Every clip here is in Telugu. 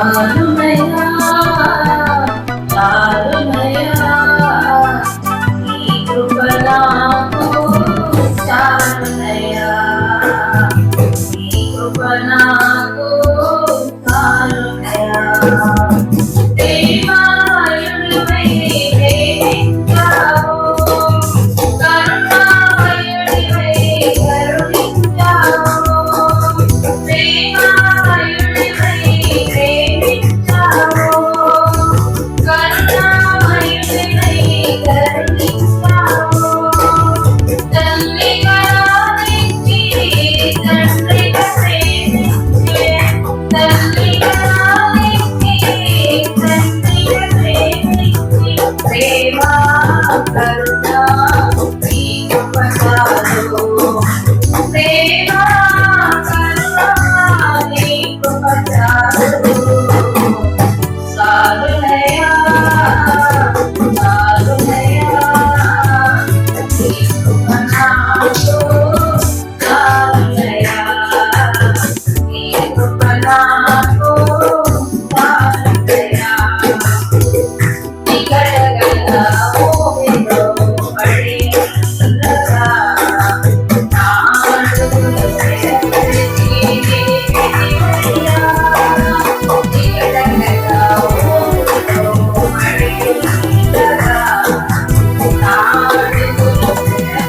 చాలునయ్యా చాలునయ్యా నీ కృప నాకు చాలునయ్యా నీ కృప నాకు చాలునయ్యా దేవాయుడివై ప్రేమించావు కరుణామయుడివై కరుణించావు దేవాయుడివై ప్రేమించావు కరుణామయుడివై కరుణించావు తల్లిగా లాలించి తండ్రిగా ప్రేమించే తల్లిగా లాలించి తండ్రిగా ప్రేమించి ప్రేమ కరుణ నీ కృప చాలు ప్రేమ కరుణ నీ కృప చాలు చాలునయ్యా చాలునయ్యా నీ కృప నాకు చాలునయ్యా నీ కృప నాకు చాలునయ్యా నిగడగల మోహిలో పడి ఉండగా నా అడుగులు ప్రయత్నించి నిగడగల మోహిలో పడి ఉండగా నా అడుగులు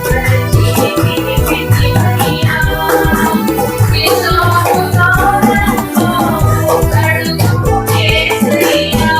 ప్రయత్నించి విశ్వాసు సారంతో కడుగు యేసయ్యా